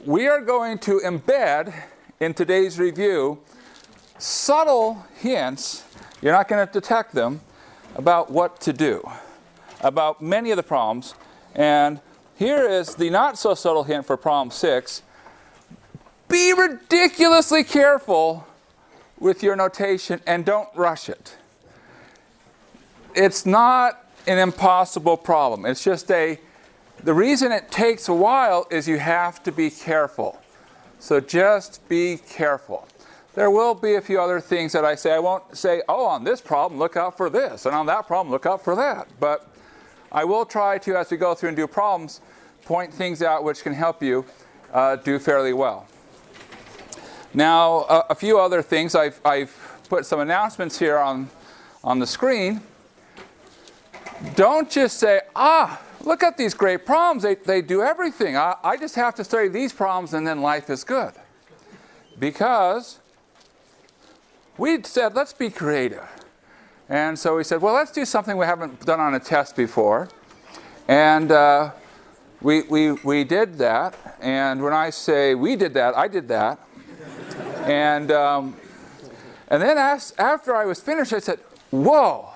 we are going to embed in today's review subtle hints, you're not going to detect them, about what to do, about many of the problems. And here is the not so subtle hint for problem 6. Be ridiculously careful with your notation and don't rush it. It's not an impossible problem. It's just the reason it takes a while is you have to be careful. So just be careful. There will be a few other things that I say. I won't say, oh, on this problem, look out for this, and on that problem, look out for that. But I will try to, as we go through and do problems, point things out which can help you do fairly well. Now, a few other things. I've put some announcements here on the screen. Don't just say, look at these great problems. They do everything. I just have to study these problems and then life is good. Because we said, let's be creative. And so we said, well, let's do something we haven't done on a test before. And we did that. And when I say we did that, I did that. And then after I was finished, I said, whoa,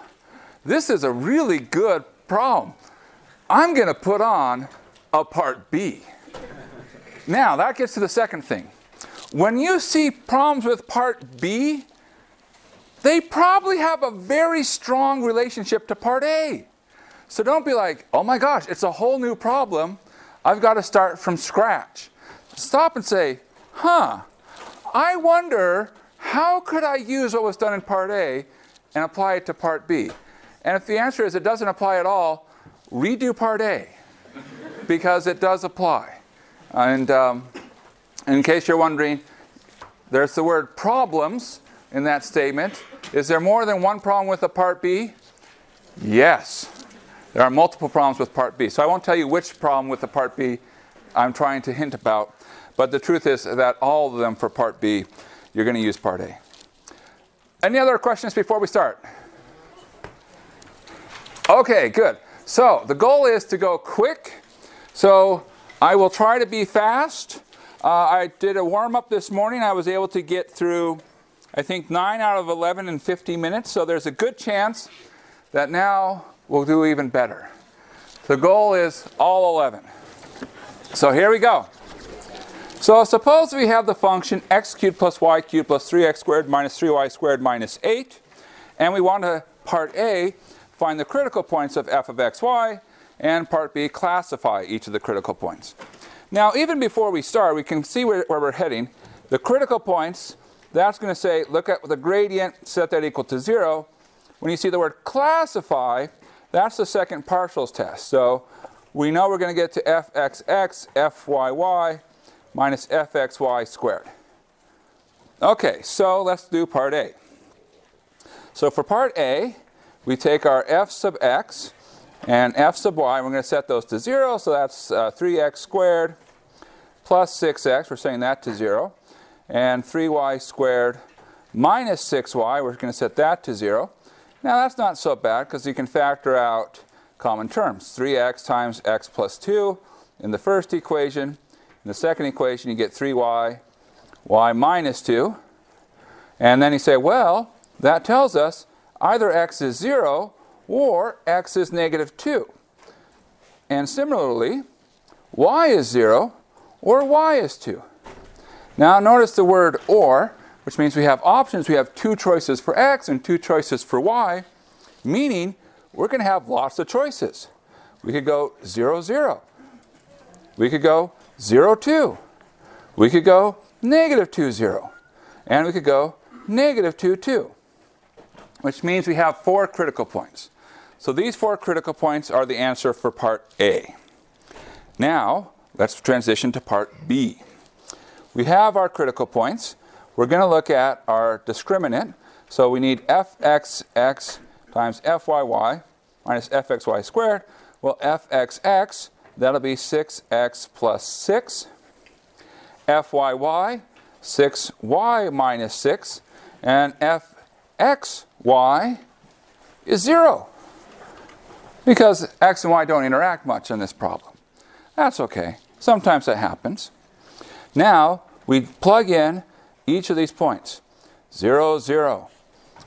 this is a really good problem. I'm going to put on a part B. Now, that gets to the second thing. When you see problems with part B, they probably have a very strong relationship to part A. So don't be like, oh my gosh, it's a whole new problem. I've got to start from scratch. Stop and say, I wonder how could I use what was done in part A and apply it to part B? And if the answer is it doesn't apply at all, redo part A, because it does apply. And in case you're wondering, there's the word problems in that statement. Is there more than one problem with a part B? Yes. There are multiple problems with part B. So I won't tell you which problem with the part B I'm trying to hint about. But the truth is that all of them for part B, you're going to use part A. Any other questions before we start? Okay, good. So the goal is to go quick. So I will try to be fast. I did a warm-up this morning. I was able to get through, I think, 9 out of 11 in 50 minutes. So there's a good chance that now we'll do even better. The goal is all 11. So here we go. So suppose we have the function x cubed plus y cubed plus 3x squared minus 3y squared minus 8. And we want to, part A, find the critical points of f of x, y. And part B, classify each of the critical points. Now, even before we start, we can see where we're heading. The critical points, that's going to say, look at the gradient, set that equal to 0. When you see the word classify, that's the second partials test. So we know we're going to get to fxx, fyy, minus fxy squared. Okay, so let's do part A. So for part A, we take our f sub x and f sub y, and we're going to set those to 0. So that's 3x squared plus 6x, we're setting that to 0. And 3y squared minus 6y, we're going to set that to 0. Now that's not so bad because you can factor out common terms. 3x times x plus 2 in the first equation. In the second equation, you get 3y, y minus 2. And then you say, well, that tells us either x is 0 or x is negative 2. And similarly, y is 0 or y is 2. Now notice the word or, which means we have options. We have 2 choices for x and 2 choices for y, meaning we're going to have lots of choices. We could go 0, 0. We could go 0, 2. We could go negative 2, 0. And we could go negative 2, 2. Which means we have 4 critical points. So these 4 critical points are the answer for part A. Now, let's transition to part B. We have our critical points. We're going to look at our discriminant. So we need fxx times fyy minus fxy squared. Well, fxx, that'll be 6x plus 6. fyy, 6y minus 6. And fxy is 0. Because x and y don't interact much in this problem. That's okay. Sometimes that happens. Now, we plug in each of these points. 0, 0.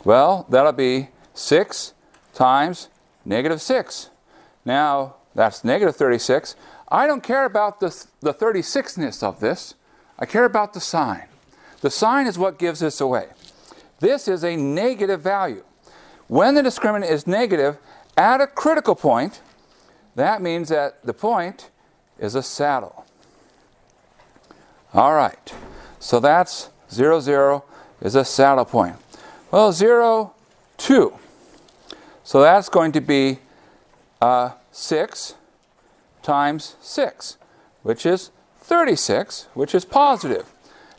Well, that'll be 6 times negative 6. Now, that's negative 36. I don't care about the 36ness of this. I care about the sign. The sign is what gives this away. This is a negative value. When the discriminant is negative at a critical point, that means that the point is a saddle. All right. So that's 0, 0 is a saddle point. Well, 0, 2. So that's going to be 6 times 6, which is 36, which is positive.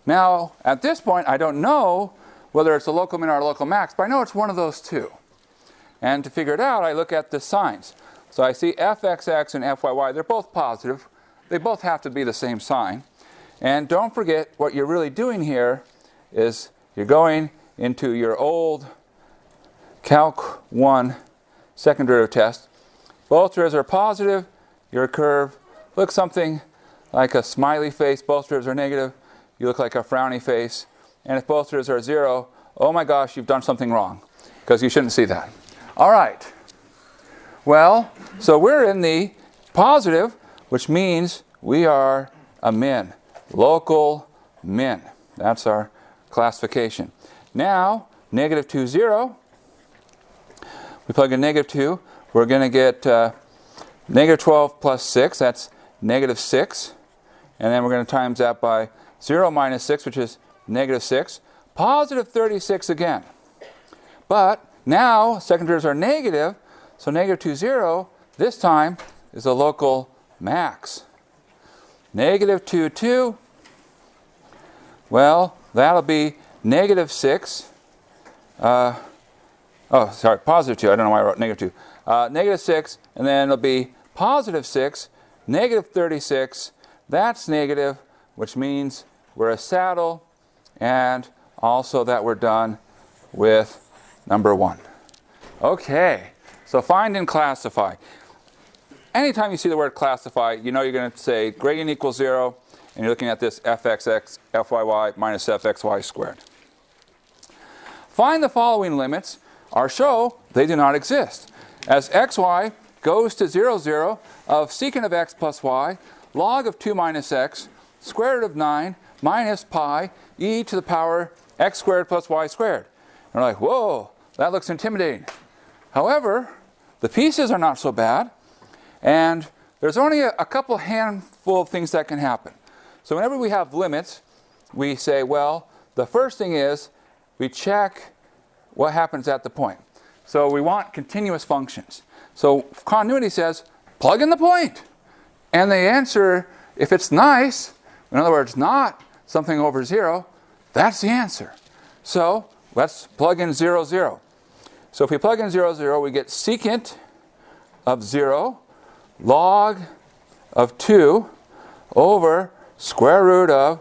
Now, at this point, I don't know whether it's a local min or a local max, but I know it's one of those two. And to figure it out, I look at the signs. So I see fxx and fyy, they're both positive. They both have to be the same sign. And don't forget, what you're really doing here is you're going into your old Calc 1 second derivative test. Both derivatives are positive. Your curve looks something like a smiley face. Both derivatives are negative. You look like a frowny face. And if both derivatives are 0, oh my gosh, you've done something wrong, because you shouldn't see that. All right. Well, so we're in the positive, which means we are a min. Local min. That's our classification. Now, negative 2, 0. We plug in negative 2. We're going to get negative 12 plus 6. That's negative 6. And then we're going to times that by 0 minus 6, which is negative 6. Positive 36 again. But now, second derivatives are negative. So negative 2, 0, this time is a local max. Negative 2, 2. Well, that'll be negative 6. Positive 2. I don't know why I wrote negative 2. Negative 6, and then it'll be positive 6, negative 36. That's negative, which means we're a saddle, and also that we're done with number 1. Okay, so find and classify. Anytime you see the word classify, you know you're going to say gradient equals 0, and you're looking at this fxx, fyy minus fxy squared. Find the following limits, or show they do not exist. As xy goes to 0, 0 of secant of x plus y, log of 2 minus x, square root of 9 minus pi e to the power x squared plus y squared. And we're like, whoa, that looks intimidating. However, the pieces are not so bad, and there's only a couple handful of things that can happen. So whenever we have limits, we say, well, the first thing is we check what happens at the point. So we want continuous functions. So continuity says, plug in the point. And the answer, if it's nice, in other words, not something over 0, that's the answer. So let's plug in 0, 0. So if we plug in 0, 0, we get secant of 0 log of 2 over square root of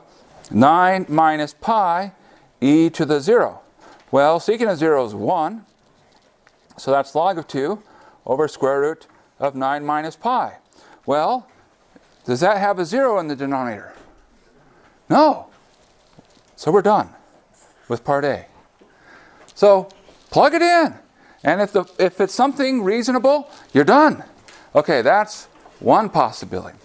9 minus pi e to the 0. Well, secant of 0 is 1. So that's log of 2 over square root of 9 minus pi. Well, does that have a 0 in the denominator? No. So we're done with part A. So plug it in. And if it's something reasonable, you're done. Okay, that's one possibility.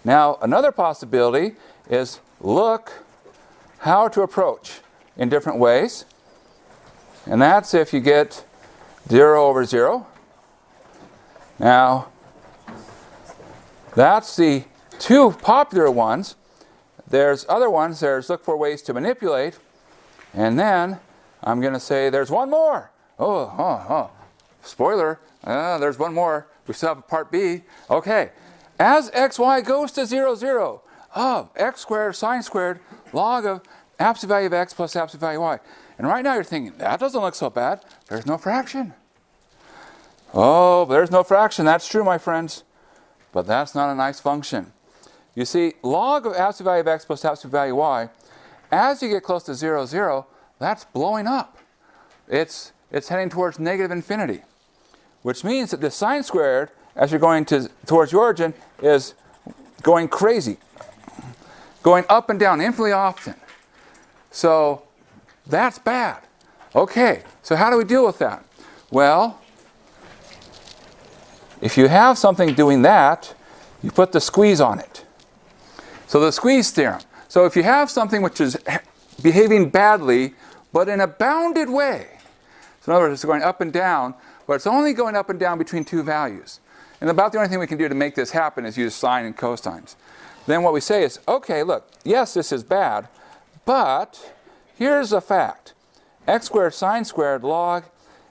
Now, another possibility is look how to approach in different ways. And that's if you get 0 over 0. Now, that's the two popular ones. There's other ones. There's look for ways to manipulate. And then I'm going to say there's one more. Spoiler, there's one more. We still have a part B. Okay. As xy goes to 0, 0 of x squared sine squared log of absolute value of x plus absolute value of y. And right now you're thinking, that doesn't look so bad. There's no fraction. Oh, there's no fraction. That's true, my friends. But that's not a nice function. You see, log of absolute value of x plus absolute value of y, as you get close to 0, 0, that's blowing up. It's heading towards negative infinity, which means that the sine squared, as you're going towards the origin, is going crazy. going up and down infinitely often. So that's bad. Okay, so how do we deal with that? Well, if you have something doing that, you put the squeeze on it. So the squeeze theorem. So if you have something which is behaving badly, but in a bounded way, so in other words, it's going up and down, but it's only going up and down between two values. And about the only thing we can do to make this happen is use sine and cosines. Then what we say is, okay, look, yes, this is bad, but here's a fact. X squared sine squared log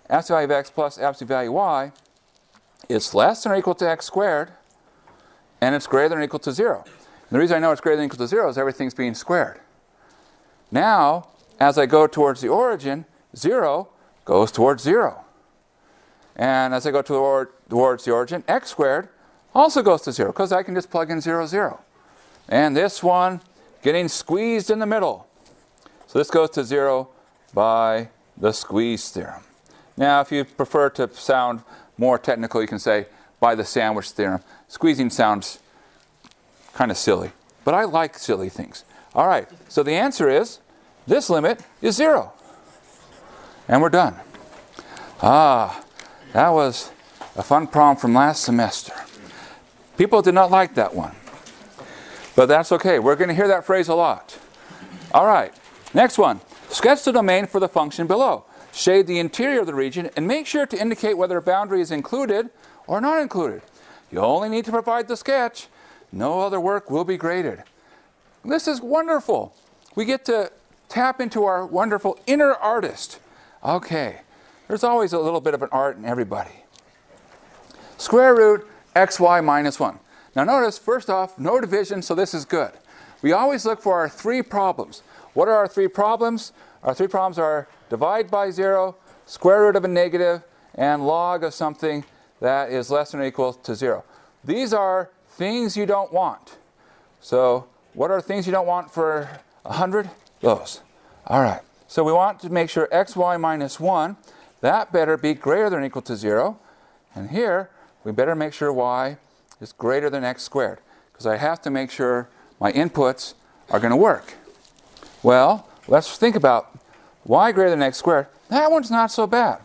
absolute value of x plus absolute value y is less than or equal to x squared, and it's greater than or equal to 0. And the reason I know it's greater than or equal to 0 is everything's being squared. Now, as I go towards the origin, 0 goes towards 0. And as I go towards the origin, x squared also goes to 0, because I can just plug in 0, 0. And this one getting squeezed in the middle. So this goes to 0 by the squeeze theorem. Now, if you prefer to sound more technical, you can say by the sandwich theorem. Squeezing sounds kind of silly, but I like silly things. All right, so the answer is this limit is 0. And we're done. Ah, that was a fun problem from last semester. People did not like that one. But that's okay. We're going to hear that phrase a lot. All right, next one. Sketch the domain for the function below. Shade the interior of the region and make sure to indicate whether a boundary is included or not included. You only need to provide the sketch. No other work will be graded. This is wonderful. We get to tap into our wonderful inner artist. Okay, there's always a little bit of an art in everybody. Square root xy minus 1. Now notice, first off, no division, so this is good. We always look for our three problems. What are our three problems? Our three problems are divide by 0, square root of a negative, and log of something that is less than or equal to 0. These are things you don't want. So what are things you don't want for 100? Those. All right. So we want to make sure xy minus 1, that better be greater than or equal to 0. And here, we better make sure y is greater than x squared, because I have to make sure my inputs are going to work. Well, let's think about y greater than x squared. That one's not so bad.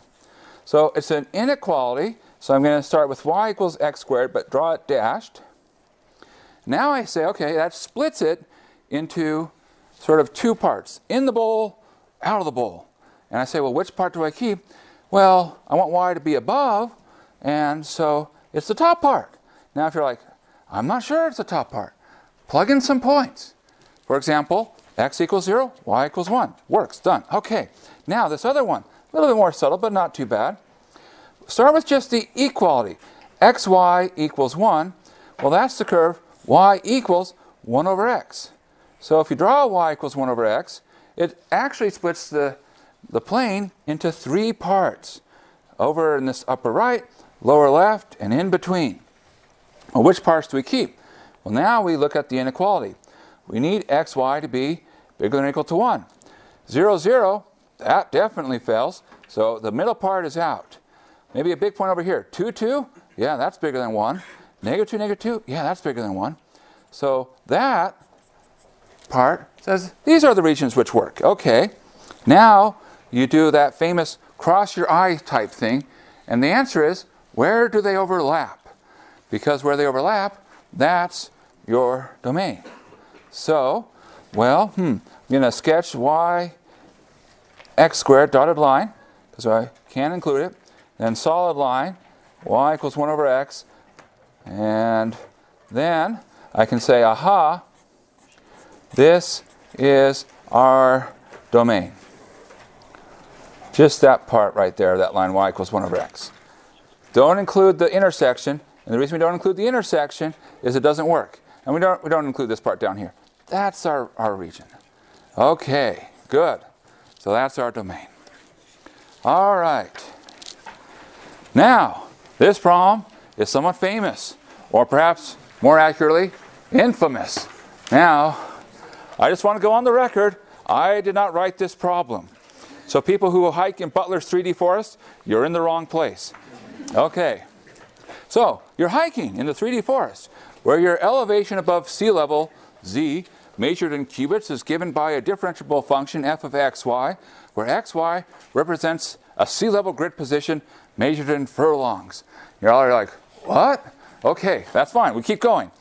So it's an inequality, so I'm going to start with y equals x squared, but draw it dashed. Now I say, okay, that splits it into sort of two parts, in the bowl, out of the bowl. And I say, well, which part do I keep? Well, I want y to be above, and so it's the top part. Now if you're like, I'm not sure it's the top part, plug in some points. For example, x equals 0, y equals 1. Works, done. Okay, now this other one, a little bit more subtle, but not too bad. Start with just the equality. xy equals 1. Well, that's the curve y equals 1 over x. So if you draw y equals 1 over x, it actually splits the plane into three parts. Over in this upper right, lower left, and in between. Well, which parts do we keep? Well, now we look at the inequality. We need xy to be bigger than or equal to 1. 0, 0, that definitely fails. So the middle part is out. Maybe a big point over here. 2, 2, yeah, that's bigger than 1. Negative 2, negative 2, yeah, that's bigger than 1. So that part says these are the regions which work. Okay, now you do that famous cross your eye type thing, and the answer is, where do they overlap? Because where they overlap, that's your domain. So, well, I'm going to sketch y x squared dotted line, because I can include it. Then solid line, y equals 1 over x. And then I can say, aha, this is our domain. Just that part right there, that line y equals 1 over x. Don't include the intersection. And the reason we don't include the intersection is it doesn't work. And we don't include this part down here. That's our region. Okay, good. So that's our domain. All right. Now, this problem is somewhat famous, or perhaps more accurately, infamous. Now, I just want to go on the record, I did not write this problem. So people who hike in Butler's 3D forest, you're in the wrong place. Okay. So, you're hiking in the 3D forest, where your elevation above sea level, z, measured in cubits is given by a differentiable function f of xy, where xy represents a sea level grid position measured in furlongs. You're all like, what? Okay, that's fine. We keep going.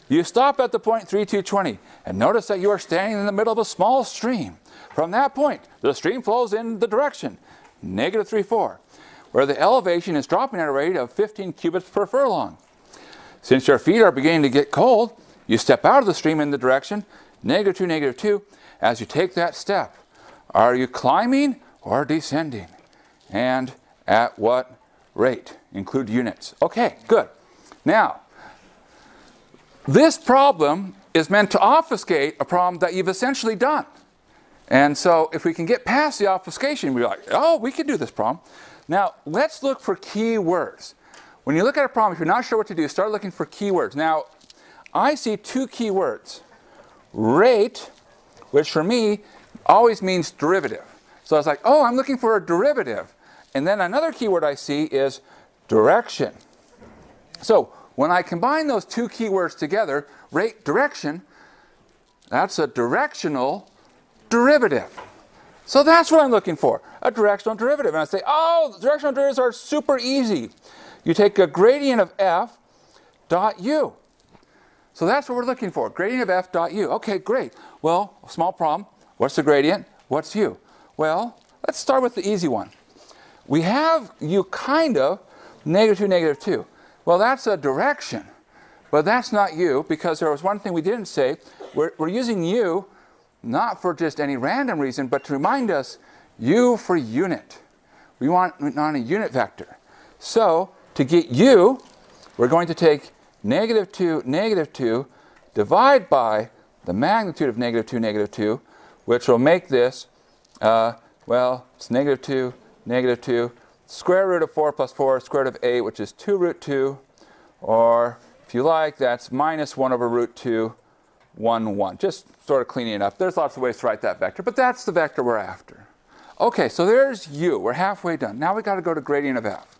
You stop at the point 3220 and notice that you are standing in the middle of a small stream. From that point, the stream flows in the direction negative 3,4, where the elevation is dropping at a rate of 15 cubits per furlong. Since your feet are beginning to get cold, you step out of the stream in the direction negative 2, negative 2. As you take that step, are you climbing or descending? And at what rate? Include units. Okay, good. Now, this problem is meant to obfuscate a problem that you've essentially done. And so if we can get past the obfuscation, we're like, oh, we can do this problem. Now, let's look for key words. When you look at a problem, if you're not sure what to do, start looking for keywords. Now, I see two keywords. Rate, which for me always means derivative. So I was like, oh, I'm looking for a derivative. And then another keyword I see is direction. So when I combine those two keywords together, rate, direction, that's a directional derivative. So that's what I'm looking for, a directional derivative. And I say, oh, directional derivatives are super easy. You take a gradient of f dot u. So that's what we're looking for, gradient of f dot u. Okay, great. Well, small problem. What's the gradient? What's u? Well, let's start with the easy one. We have u kind of negative 2, negative 2. Well, that's a direction, but that's not u, because there was one thing we didn't say. We're using u not for just any random reason, but to remind us u for unit. We want on a unit vector. So to get u, we're going to take negative 2, divide by the magnitude of negative 2, negative 2, which will make this, well, it's negative 2, negative 2, square root of 4 plus 4, square root of 8, which is 2 root 2, or if you like, that's minus 1 over root 2, 1, 1. Just sort of cleaning it up. There's lots of ways to write that vector, but that's the vector we're after. Okay, so there's u. We're halfway done. Now we've got to go to gradient of f.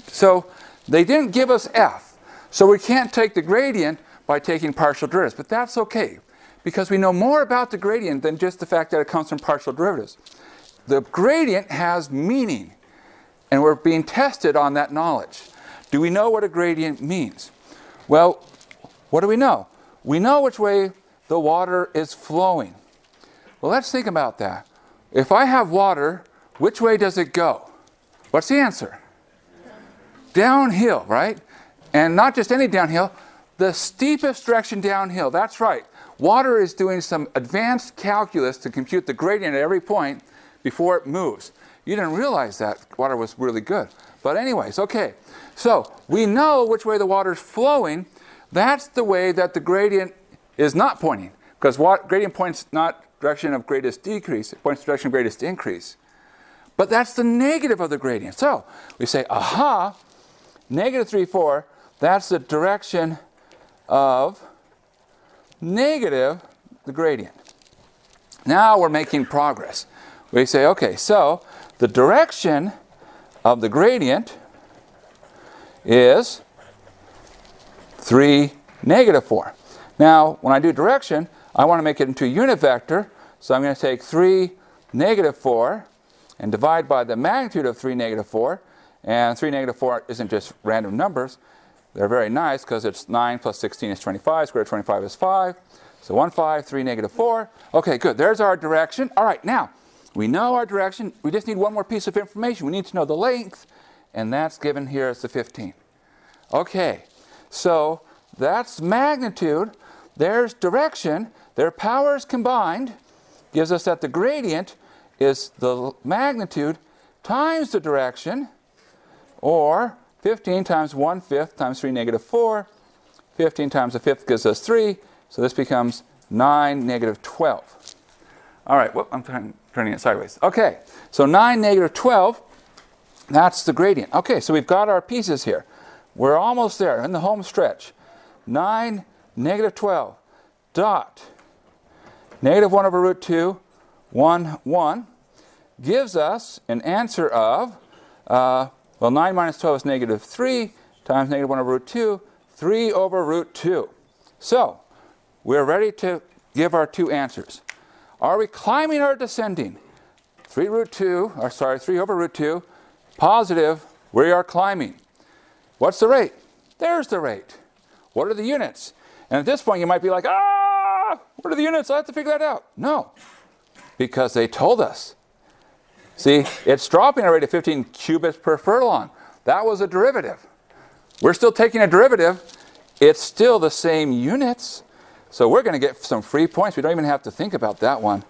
So they didn't give us f, so we can't take the gradient by taking partial derivatives, but that's okay, because we know more about the gradient than just the fact that it comes from partial derivatives. The gradient has meaning, and we're being tested on that knowledge. Do we know what a gradient means? Well, what do we know? We know which way the water is flowing. Well, let's think about that. If I have water, which way does it go? What's the answer? Downhill, right? And not just any downhill, the steepest direction downhill. That's right. Water is doing some advanced calculus to compute the gradient at every point before it moves. You didn't realize that water was really good. But anyways, okay. So we know which way the water is flowing. That's the way that the gradient is not pointing. Because gradient points not direction of greatest decrease. It points direction of greatest increase. But that's the negative of the gradient. So we say, aha, negative 3, 4, that's the direction of negative the gradient. Now we're making progress. We say, okay, so the direction of the gradient is 3, negative 4. Now, when I do direction, I want to make it into a unit vector. So I'm going to take 3, negative 4 and divide by the magnitude of 3, negative 4. And 3, negative 4 isn't just random numbers. They're very nice because it's 9 plus 16 is 25. Square root of 25 is 5. So 1, 5, 3, negative 4. Okay, good. There's our direction. All right, now, we know our direction. We just need one more piece of information. We need to know the length, and that's given here as the 15. Okay, so that's magnitude. There's direction. Their powers combined gives us that the gradient is the magnitude times the direction, or 15 times 1/5 times 3, negative 4. 15 times a fifth gives us 3. So this becomes 9, negative 12. All right, whoop, I'm turning it sideways. Okay, so 9, negative 12, that's the gradient. Okay, so we've got our pieces here. We're almost there in the home stretch. 9, negative 12, dot, negative 1 over root 2, 1, 1, gives us an answer of, well, 9 minus 12 is negative 3 times negative 1 over root 2, 3 over root 2. So we're ready to give our two answers. Are we climbing or descending? 3 over root 2, positive, we are climbing. What's the rate? There's the rate. What are the units? And at this point you might be like, what are the units? I have to figure that out. No, because they told us. See, it's dropping at a rate of 15 cubits per furlong. That was a derivative. We're still taking a derivative. It's still the same units. So we're going to get some free points. We don't even have to think about that one.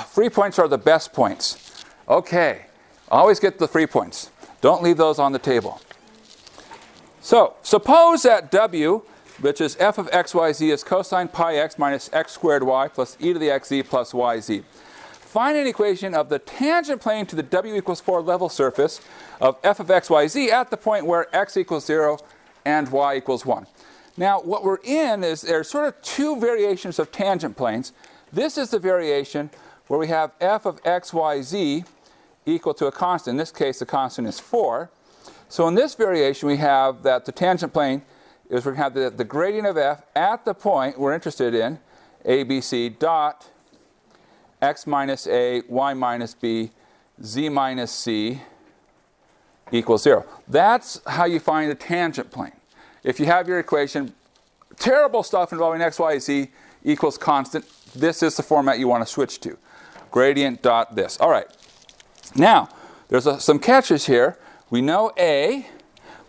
Free points are the best points. Okay, always get the free points. Don't leave those on the table. So suppose that W, which is f of x, y, z, is cosine pi x minus x squared y plus e to the xz plus yz. Find an equation of the tangent plane to the w equals 4 level surface of f of x, y, z at the point where x equals 0 and y equals 1. Now, what we're in is there's sort of two variations of tangent planes. This is the variation where we have f of x, y, z equal to a constant. In this case, the constant is 4. So in this variation, we have that the tangent plane is we're going to have the gradient of f at the point we're interested in, ABC dot x minus a, y minus b, z minus c equals 0. That's how you find a tangent plane. If you have your equation, terrible stuff involving x, y, z equals constant, this is the format you want to switch to. Gradient dot this. All right. Now, there's some catches here. We know A,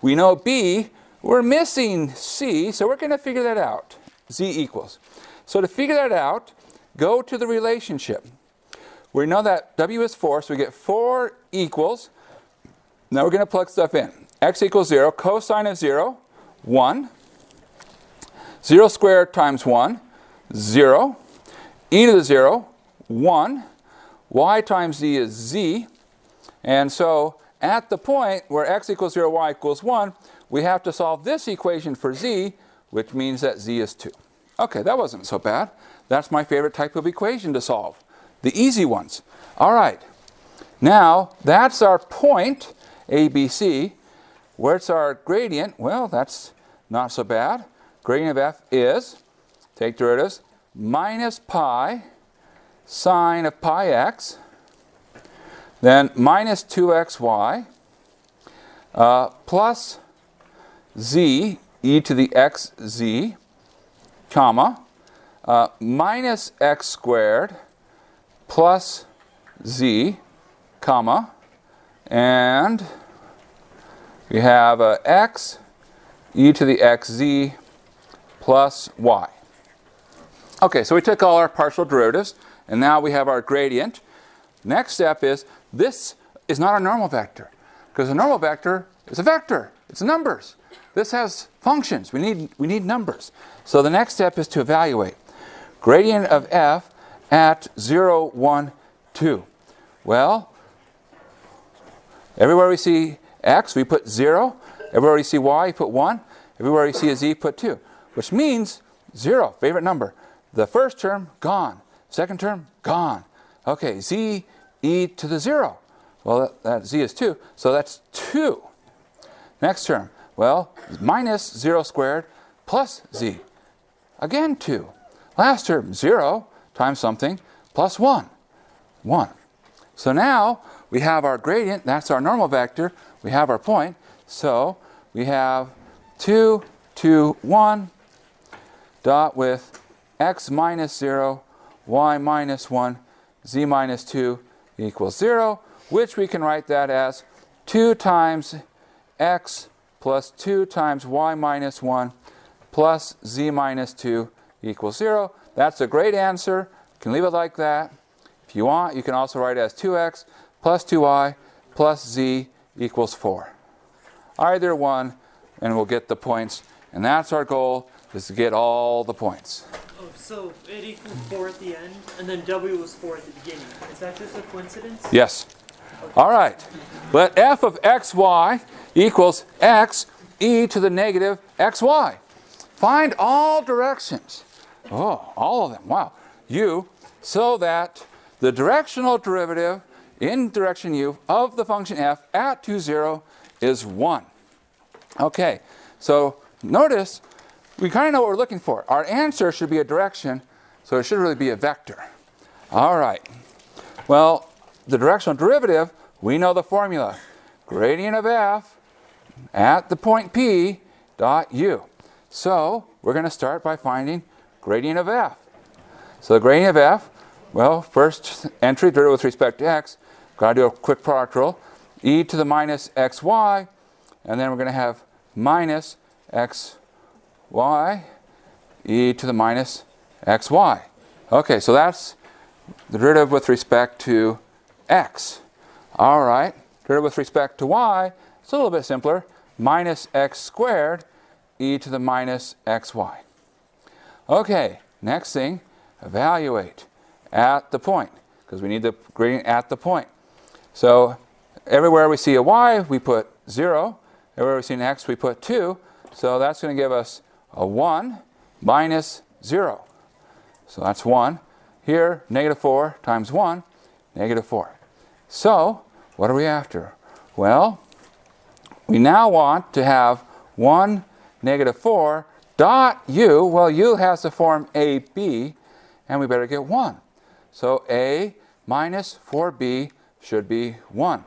we know B, we're missing C, so we're going to figure that out. Z equals. So to figure that out, go to the relationship. We know that W is 4, so we get 4 equals. Now we're going to plug stuff in. X equals 0, cosine of 0, 1. 0 squared times 1, 0. E to the 0, 1. Y times z is z. And so at the point where x equals 0, y equals 1, we have to solve this equation for z, which means that z is 2. Okay, that wasn't so bad. That's my favorite type of equation to solve. The easy ones. All right. Now, that's our point, ABC. Where's our gradient? Well, that's not so bad. Gradient of f is, take derivatives, minus pi sine of pi x, then minus 2xy plus z e to the xz, comma, minus x squared plus z, comma, and we have x e to the xz plus y. Okay, so we took all our partial derivatives, and now we have our gradient. Next step is, this is not a normal vector, because a normal vector is a vector. It's numbers. This has functions. We need numbers. So the next step is to evaluate. Gradient of f at 0, 1, 2. Well, everywhere we see x, we put 0. Everywhere we see y, we put 1. Everywhere we see a z, put 2. Which means 0, favorite number. The first term, gone. Second term, gone. Okay, z e to the 0. Well, that z is 2, so that's 2. Next term, well, minus 0 squared plus z. Again, 2. Last term, 0 times something plus 1. 1. So now we have our gradient. That's our normal vector. We have our point. So we have 2, 2, 1 dot with x minus 0, y minus 1, z minus 2 equals 0, which we can write that as 2 times x plus 2 times y minus 1 plus z minus 2 equals 0. That's a great answer. You can leave it like that. If you want, you can also write it as 2x plus 2y plus z equals 4. Either one, and we'll get the points. And that's our goal, is to get all the points. Oh, so it equals 4 at the end, and then w was 4 at the beginning. Is that just a coincidence? Yes. All right. Let f of xy equals x e to the negative xy. Find all directions. Oh, all of them. Wow. U, so that the directional derivative in direction u of the function f at 2, 0 is 1. Okay. So notice, we kind of know what we're looking for. Our answer should be a direction So it should really be a vector. All right. Well, the directional derivative, we know the formula. Gradient of f at the point P dot u. So we're going to start by finding gradient of f. So the gradient of f, well, first entry, derivative with respect to x. Got to do a quick product rule. E to the minus xy, and then we're going to have minus xy e to the minus xy. Okay, so that's the derivative with respect to x. All right, derivative with respect to y, it's a little bit simpler. Minus x squared e to the minus xy. Okay, next thing, evaluate at the point, because we need the gradient at the point. So everywhere we see a y, we put 0. Everywhere we see an x, we put 2. So that's going to give us a 1 minus 0. So that's 1. Here, negative 4 times 1, negative 4. So what are we after? Well, we now want to have 1, negative 4, dot u. Well, u has the form ab, and we better get 1. So a minus 4b should be 1.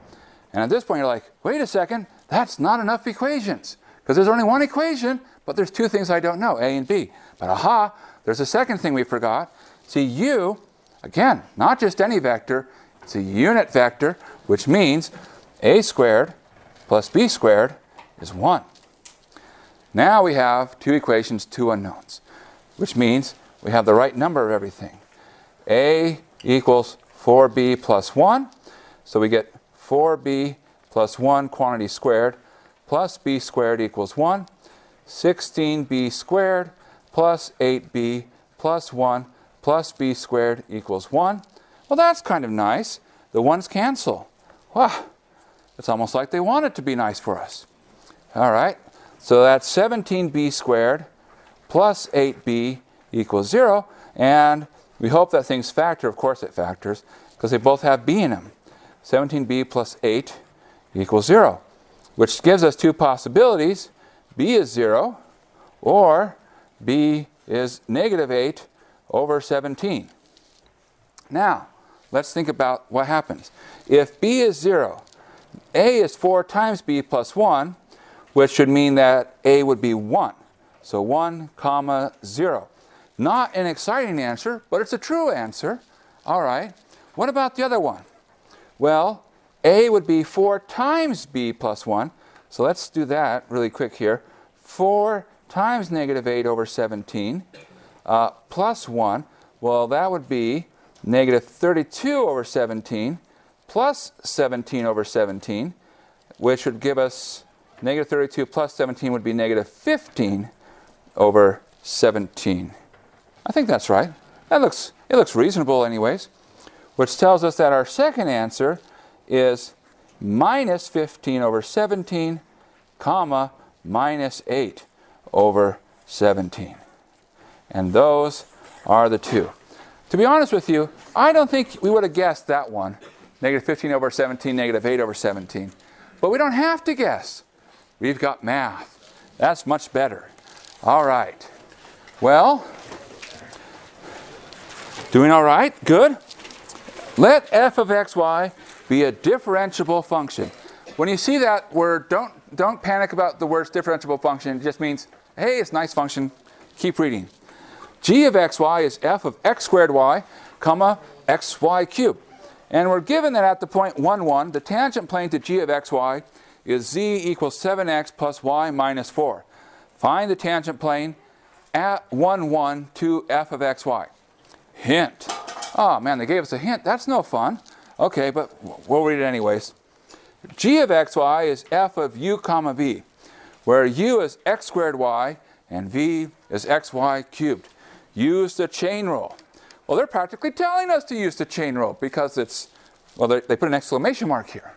And at this point, you're like, wait a second, that's not enough equations. Because there's only one equation, but there's two things I don't know, a and b. But aha, there's a second thing we forgot. See, u, again, not just any vector, it's a unit vector, which means a squared plus b squared is 1. Now we have two equations, two unknowns, which means we have the right number of everything. A equals 4b plus 1, so we get 4b plus 1 quantity squared plus b squared equals 1. 16b squared plus 8b plus 1 plus b squared equals 1. Well, that's kind of nice. The ones cancel. Wow, it's almost like they want it to be nice for us. All right, so that's 17b squared plus 8b equals 0. And we hope that things factor. Of course it factors, because they both have b in them. 17b plus 8 equals 0, which gives us two possibilities. B is 0, or b is negative 8 over 17. Now, let's think about what happens. If b is 0, a is 4 times b plus 1, which should mean that a would be 1. So 1 comma 0. Not an exciting answer, but it's a true answer. All right. What about the other one? Well, a would be 4 times b plus 1. So let's do that really quick here. 4 times negative 8 over 17 plus 1. Well, that would be negative 32 over 17 plus 17 over 17, which would give us negative 32 plus 17 would be negative 15 over 17. I think that's right. It looks reasonable anyways, which tells us that our second answer is minus 15 over 17, comma, minus 8 over 17. And those are the two. To be honest with you, I don't think we would have guessed that one, negative 15 over 17, negative 8 over 17. But we don't have to guess. We've got math. That's much better. All right. Well, doing all right? Good. Let f of xy be a differentiable function. When you see that word, don't panic about the words differentiable function. It just means, hey, it's a nice function. Keep reading. G of xy is f of x squared y, comma, xy cubed. And we're given that at the point 1, 1, the tangent plane to g of xy is z equals 7x plus y minus 4. Find the tangent plane at 1, 1 to f of xy. Hint. Oh, man, they gave us a hint. That's no fun. Okay, but we'll read it anyways. G of xy is f of u comma v, where u is x squared y and v is xy cubed. Use the chain rule. Well, they're practically telling us to use the chain rule because it's, well, they put an exclamation mark here.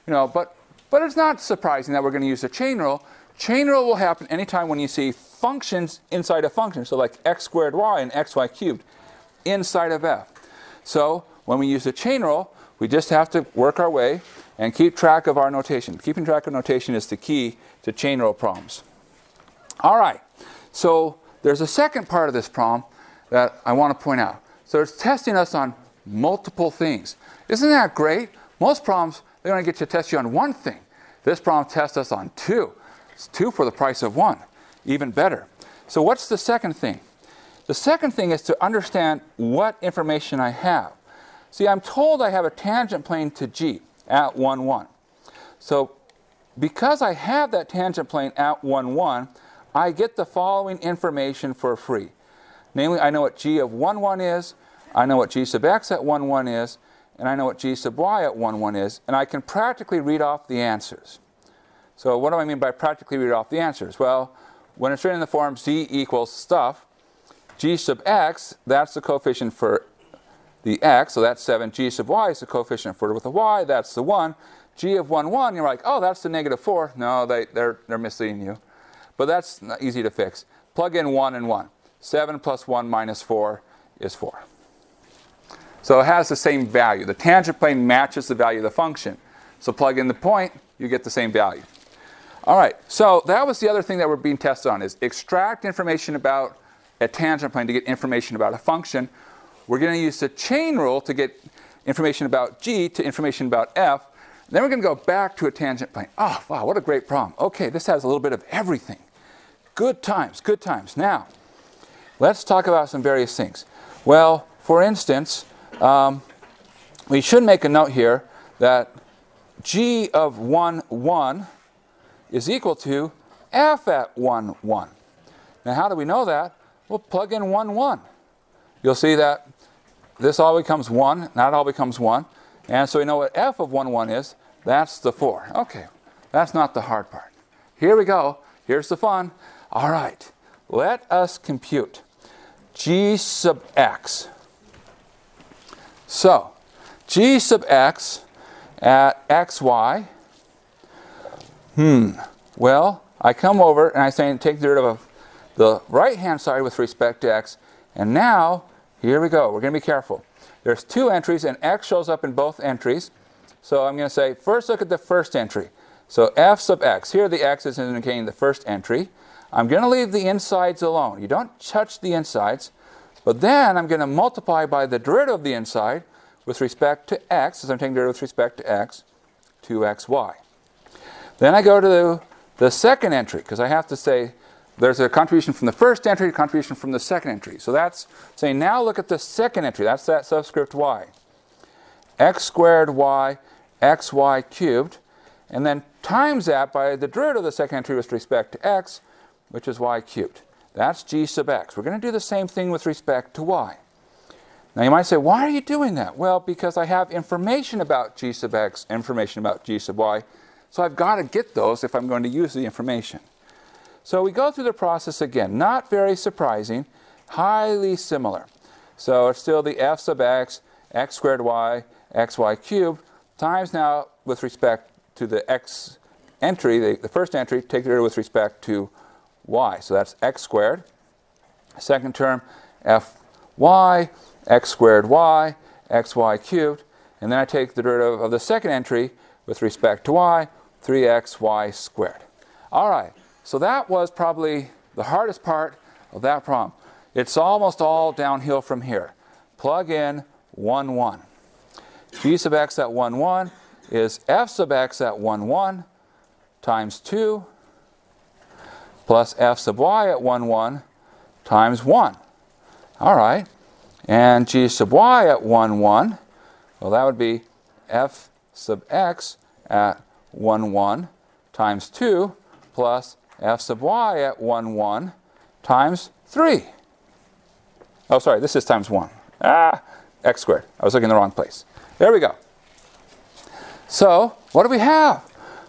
You know, but it's not surprising that we're going to use the chain rule. Chain rule will happen anytime when you see functions inside a function, so like x squared y and xy cubed inside of f. So when we use the chain rule, we just have to work our way and keep track of our notation. Keeping track of notation is the key to chain rule problems. All right, so there's a second part of this problem that I want to point out. So it's testing us on multiple things. Isn't that great? Most problems, they're going to get to test you on one thing. This problem tests us on two. It's 2 for the price of 1. Even better. So what's the second thing? The second thing is to understand what information I have. See, I'm told I have a tangent plane to G at 1, 1. So because I have that tangent plane at 1, 1, I get the following information for free. Namely, I know what G of 1, 1 is, I know what G sub x at 1, 1 is, and I know what G sub y at 1, 1 is, and I can practically read off the answers. So what do I mean by practically read off the answers? Well, when it's written in the form Z equals stuff, G sub x, that's the coefficient for the x, so that's 7. G sub y is the coefficient for with the y, that's the 1. G of 1, 1, you're like, oh, that's the negative 4. No, they're misleading you. But that's easy to fix. Plug in 1 and 1. 7 plus 1 minus 4 is 4. So it has the same value. The tangent plane matches the value of the function. So plug in the point, you get the same value. All right, so that was the other thing that we're being tested on, is extract information about a tangent plane to get information about a function. We're going to use the chain rule to get information about G to information about F. Then we're going to go back to a tangent plane. Oh, wow, what a great problem. Okay, this has a little bit of everything. Good times, good times. Now, let's talk about some various things. Well, for instance, we should make a note here that G of 1, 1 is equal to F at 1, 1. Now, how do we know that? We'll plug in 1, 1. You'll see that this all becomes 1, that all becomes 1. And so we know what F of 1, 1 is. That's the 4. Okay, that's not the hard part. Here we go. Here's the fun. All right, let us compute G sub x. So, G sub x at xy. Well, I come over and I say take the derivative of the right-hand side with respect to x. And now, here we go. We're going to be careful. There's 2 entries, and x shows up in both entries. So I'm going to say, first look at the first entry. So f sub x. Here the x is indicating the first entry. I'm going to leave the insides alone. You don't touch the insides. But then I'm going to multiply by the derivative of the inside with respect to x, as I'm taking derivative with respect to x, 2xy. Then I go to the second entry, because I have to say there's a contribution from the first entry, a contribution from the second entry. So that's saying, now look at the second entry. That's that subscript y. X squared y, xy cubed, and then times that by the derivative of the second entry with respect to x, which is y cubed. That's G sub x. We're going to do the same thing with respect to y. Now you might say, why are you doing that? Well, because I have information about G sub x, information about G sub y, so I've got to get those if I'm going to use the information. So we go through the process again. Not very surprising, highly similar. So it's still the f sub x, x squared y, xy cubed, times now with respect to the x entry, the first entry, take the derivative with respect to y. So that's x squared. Second term, fy, x squared y, xy cubed. And then I take the derivative of the second entry with respect to y, 3xy squared. All right, so that was probably the hardest part of that problem. It's almost all downhill from here. Plug in 1, 1. G sub x at 1, 1 is f sub x at 1, 1 times 2 plus f sub y at 1, 1 times 1. All right. And G sub y at 1, 1, well, that would be f sub x at 1, 1 times 2 plus f sub y at 1, 1 times 3. Oh, sorry, this is times 1. X squared. I was looking in the wrong place. There we go. So, what do we have?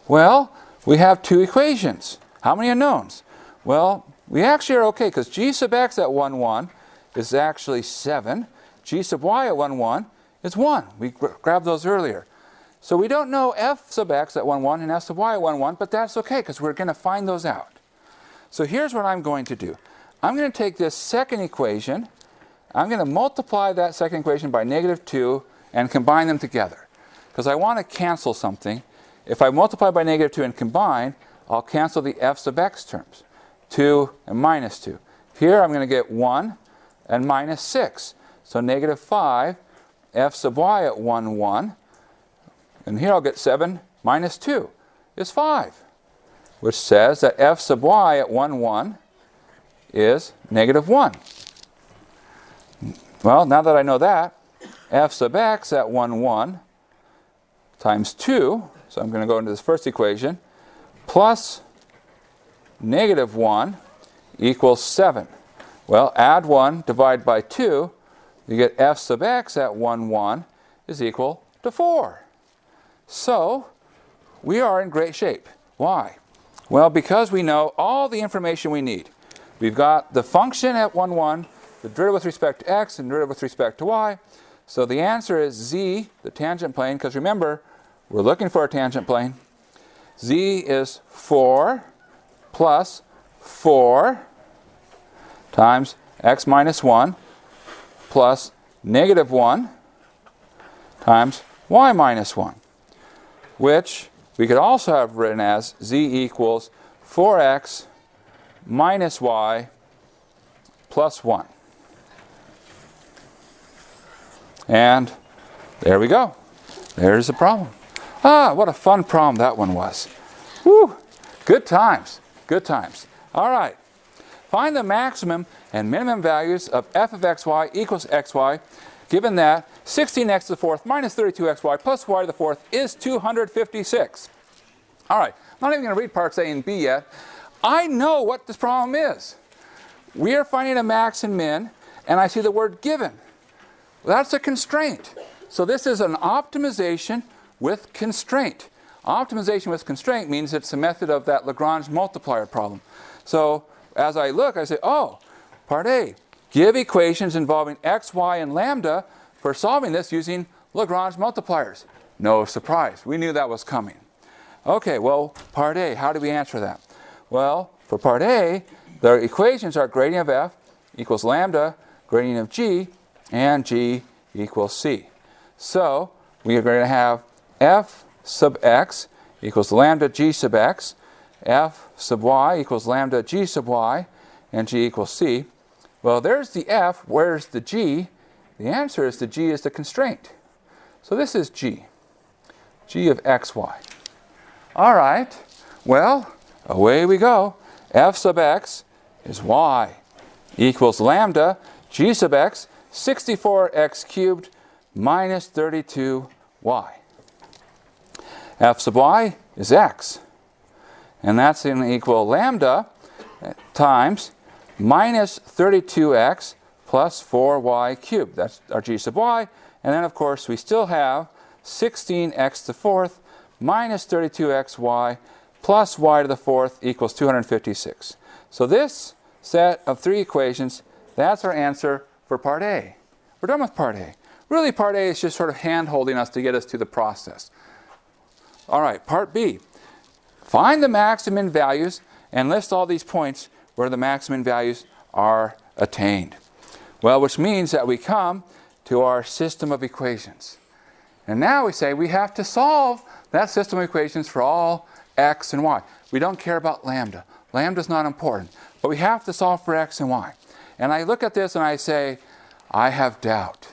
Well, we have 2 equations. How many unknowns? Well, we actually are okay, because G sub x at 1, 1 is actually 7. G sub y at 1, 1 is 1. We grabbed those earlier. So we don't know f sub x at 1, 1 and f sub y at 1, 1, but that's okay, because we're going to find those out. So here's what I'm going to do. I'm going to take this second equation, I'm going to multiply that second equation by -2 and combine them together. Because I want to cancel something. If I multiply by -2 and combine, I'll cancel the f sub x terms. 2 and -2. Here I'm going to get 1 and minus 6. So negative 5 f sub y at 1, 1. And here I'll get 7 minus 2 is 5, which says that f sub y at 1, 1 is negative 1. Well, now that I know that, f sub x at 1, 1 times 2, so I'm going to go into this first equation, plus negative 1 equals 7. Well, add 1, divide by 2, you get f sub x at 1, 1 is equal to 4. So, we are in great shape. Why? Well, because we know all the information we need. We've got the function at 1, 1, the derivative with respect to x, and derivative with respect to y. So the answer is z, the tangent plane, because remember, we're looking for a tangent plane. Z is 4 plus 4 times x minus 1 plus negative 1 times y minus 1, which we could also have written as z equals 4x minus y plus 1. And there we go. There's the problem. Ah, what a fun problem that one was. Woo! Good times. Good times. All right. Find the maximum and minimum values of f of xy equals xy, given that 16x to the fourth minus 32xy plus y to the fourth is 256. All right. I'm not even going to read parts A and B yet. I know what this problem is. We are finding a max and min, and I see the word given. That's a constraint. So this is an optimization with constraint. Optimization with constraint means it's a method of that Lagrange multiplier problem. So as I look, I say, oh, part A, give equations involving x, y, and lambda for solving this using Lagrange multipliers. No surprise. We knew that was coming. Okay, well, part A, how do we answer that? Well, for part A, the equations are gradient of f equals lambda, gradient of g, and g equals c. So we are going to have f sub x equals lambda g sub x, f sub y equals lambda g sub y, and g equals c. Well, there's the f. Where's the g? The answer is the g is the constraint. So this is g. G of xy. All right. Well, away we go. F sub x is y equals lambda g sub x 64x cubed minus 32y. F sub y is x. And that's going to equal lambda times minus 32x plus 4y cubed. That's our g sub y. And then, of course, we still have 16x to the fourth minus 32xy plus y to the fourth equals 256. So this set of three equations, that's our answer for part A. We're done with part A. Really, part A is just sort of hand-holding us to get us to the process. All right, part B. Find the maximum values and list all these points where the maximum values are attained. Well, which means that we come to our system of equations. And now we say we have to solve that system of equations for all x and y. We don't care about lambda. Lambda is not important. But we have to solve for x and y. And I look at this and I say, I have doubt.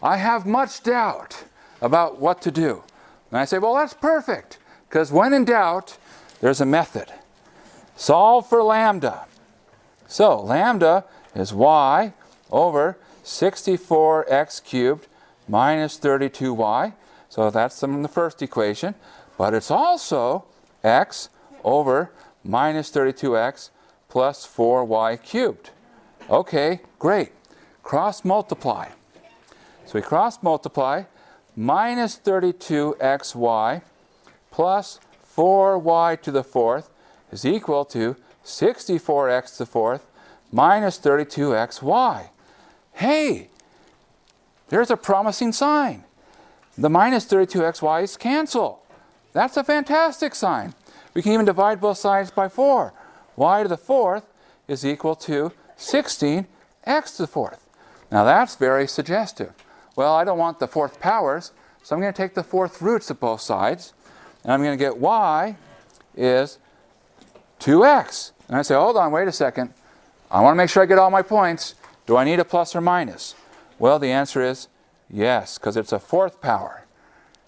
I have much doubt about what to do. And I say, well, that's perfect. Because when in doubt, there's a method. Solve for lambda. So lambda is y over 64x cubed minus 32y. So that's in the first equation. But it's also x over minus 32x plus 4y cubed. Okay, great. Cross multiply. So we cross multiply minus 32xy plus 4y to the fourth is equal to 64x to the fourth minus 32xy. Hey, there's a promising sign. The minus 32xy's cancel. That's a fantastic sign. We can even divide both sides by 4. Y to the fourth is equal to 16x to the fourth. Now that's very suggestive. Well, I don't want the fourth powers, so I'm going to take the fourth roots of both sides. And I'm going to get y is 2x. And I say, hold on, wait a second. I want to make sure I get all my points. Do I need a plus or minus? Well, the answer is yes, because it's a fourth power.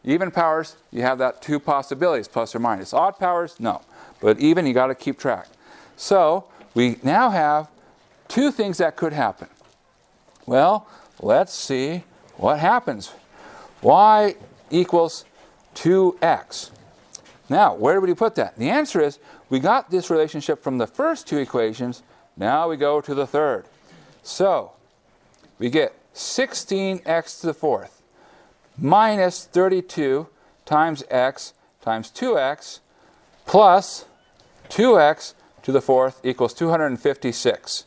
Even powers, you have that two possibilities, plus or minus. Odd powers, no. But even, you got to keep track. So we now have two things that could happen. Well, let's see what happens. Y equals 2x. Now, where would you put that? The answer is, we got this relationship from the first two equations. Now we go to the third. So, we get 16x to the fourth minus 32 times x times 2x plus 2x to the fourth equals 256.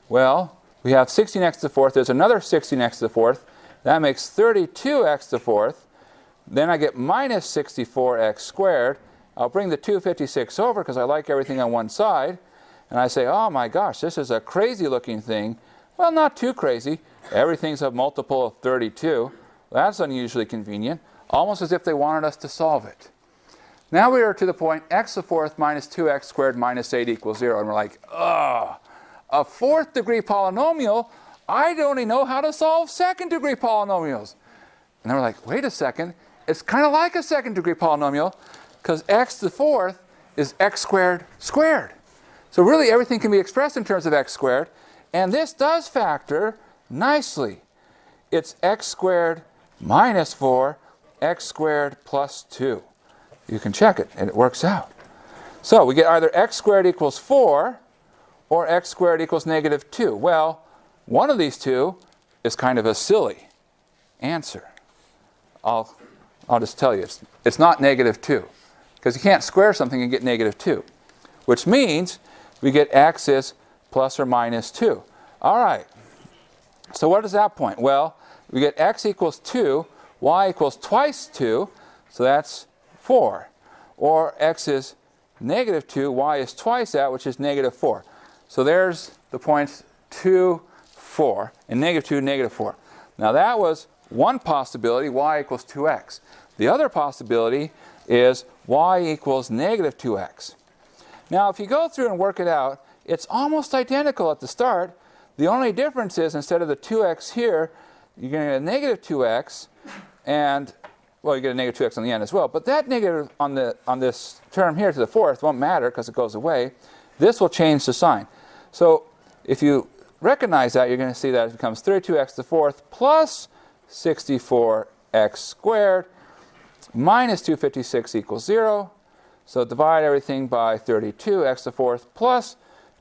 Well, we have 16x to the fourth. There's another 16x to the fourth. That makes 32x to the fourth. Then I get minus 64x squared. I'll bring the 256 over because I like everything on one side. And I say, oh my gosh, this is a crazy looking thing. Well, not too crazy. Everything's a multiple of 32. That's unusually convenient. Almost as if they wanted us to solve it. Now we are to the point x to the fourth minus 2x squared minus 8 equals 0. And we're like, ugh, a fourth degree polynomial? I don't even know how to solve second degree polynomials. And then we're like, wait a second. It's kind of like a second degree polynomial because x to the fourth is x squared squared. So really everything can be expressed in terms of x squared. And this does factor nicely. It's x squared minus 4, x squared plus 2. You can check it, and it works out. So we get either x squared equals 4 or x squared equals negative 2. Well, one of these two is kind of a silly answer. I'll just tell you, it's not negative 2. Because you can't square something and get negative 2. Which means we get x is plus or minus 2. All right. So what is that point? Well, we get x equals 2, y equals twice 2, so that's 4. Or x is negative 2, y is twice that, which is negative 4. So there's the points 2, 4, and negative 2, negative 4. Now that was one possibility, y equals 2x. The other possibility is y equals negative 2x. Now if you go through and work it out, it's almost identical at the start. The only difference is instead of the 2x here, you're going to get a negative 2x, and, well, you get a negative 2x on the end as well. But that negative on this term here to the fourth won't matter because it goes away. This will change the sign. So if you recognize that, you're going to see that it becomes 32x to the fourth plus 64x squared minus 256 equals 0. So divide everything by 32, x to the fourth plus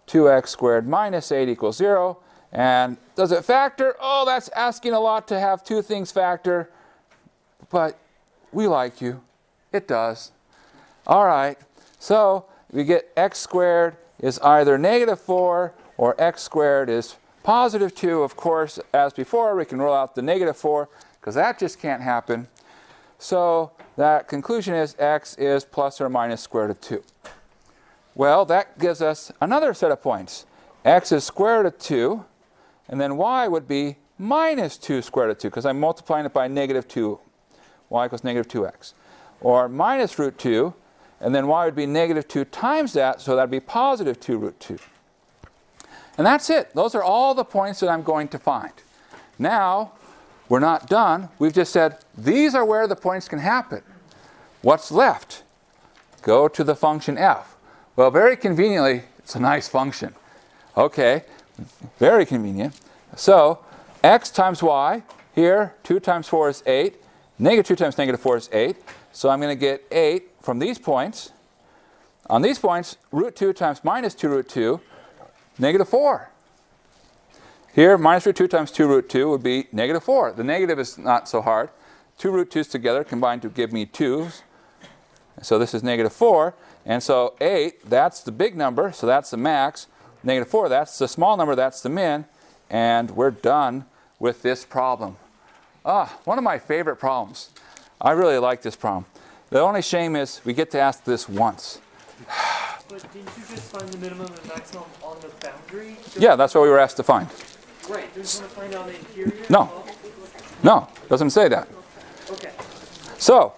2x squared minus 8 equals 0. And does it factor? Oh, that's asking a lot to have two things factor. But we like you. It does. All right. So we get x squared is either negative 4 or x squared is positive 2. Of course, as before, we can rule out the negative 4 because that just can't happen. So that conclusion is x is plus or minus square root of 2. Well, that gives us another set of points. X is square root of 2, and then y would be minus 2 square root of 2, because I'm multiplying it by negative 2. Y equals negative 2x. Or minus root 2, and then y would be negative 2 times that, so that would be positive 2 root 2. And that's it. Those are all the points that I'm going to find. Now, we're not done. We've just said, these are where the points can happen. What's left? Go to the function f. Well, very conveniently, it's a nice function. Okay, very convenient. So, x times y, here, 2 times 4 is 8. Negative 2 times negative 4 is 8. So I'm going to get 8 from these points. On these points, root 2 times minus 2 root 2, negative 4. Here, minus root 2 times 2 root 2 would be negative 4. The negative is not so hard. 2 root 2's together combine to give me 2's. So this is negative 4. And so 8, that's the big number, so that's the max. Negative 4, that's the small number, that's the min. And we're done with this problem. One of my favorite problems. I really like this problem. The only shame is we get to ask this once. But didn't you just find the minimum and maximum on the boundary? Yeah, that's what we were asked to find. Right, don't you want to find out the interior? No. No, doesn't say that. Okay. So,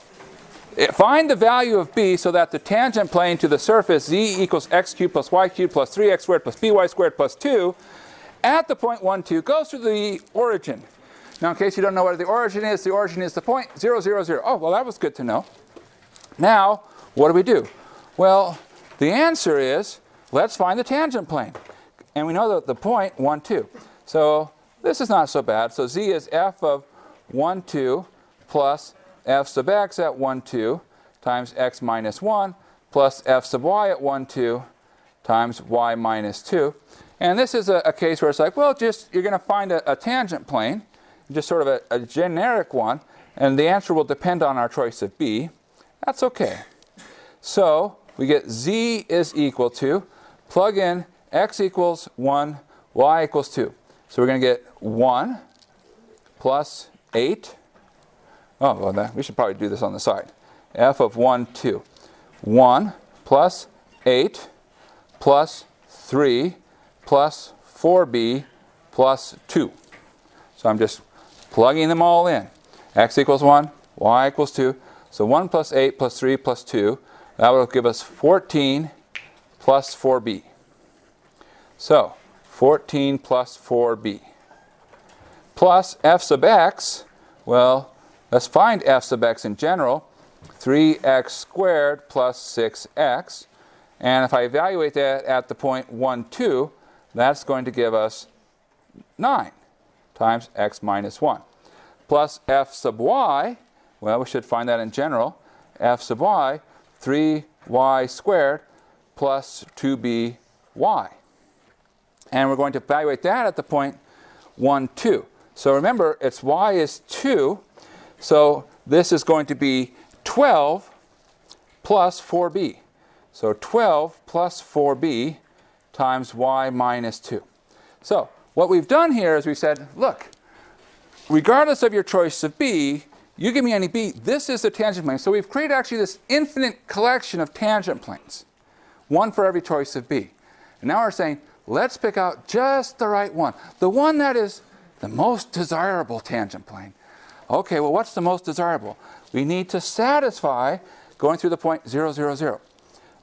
find the value of b so that the tangent plane to the surface z equals x cubed plus y cubed plus 3x squared plus by squared plus 2. at the point 1, 2 goes to the origin. Now, in case you don't know what the origin is the point 0, 0, 0. Oh, well, that was good to know. Now, what do? Well, the answer is, let's find the tangent plane. And we know that the point 1, 2. So this is not so bad. So z is f of 1, 2 plus f sub x at 1, 2 times x minus 1 plus f sub y at 1, 2 times y minus 2. And this is a case where it's like, well, just you're going to find a tangent plane, just sort of a generic one, and the answer will depend on our choice of b. That's okay. So we get z is equal to, plug in x equals 1, y equals 2. So we're going to get 1 plus 8. Oh, well, we should probably do this on the side. F of 1, 2. 1 plus 8 plus 3 plus 4b plus 2. So I'm just plugging them all in. X equals 1, y equals 2. So 1 plus 8 plus 3 plus 2. That will give us 14 plus 4b. So 14 plus 4b. Plus f sub x, well, let's find f sub x in general. 3x squared plus 6x. And if I evaluate that at the point 1, 2, that's going to give us 9 times x minus 1. Plus f sub y, well, we should find that in general. F sub y, 3y squared plus 2by. And we're going to evaluate that at the point 1, 2. So remember, its y is 2. So this is going to be 12 plus 4b. So 12 plus 4b times y minus 2. So what we've done here is we said, look, regardless of your choice of b, you give me any b, this is the tangent plane. So we've created actually this infinite collection of tangent planes, one for every choice of b. And now we're saying, let's pick out just the right one, the one that is the most desirable tangent plane. Okay, well, what's the most desirable? We need to satisfy going through the point 0, 0, 0.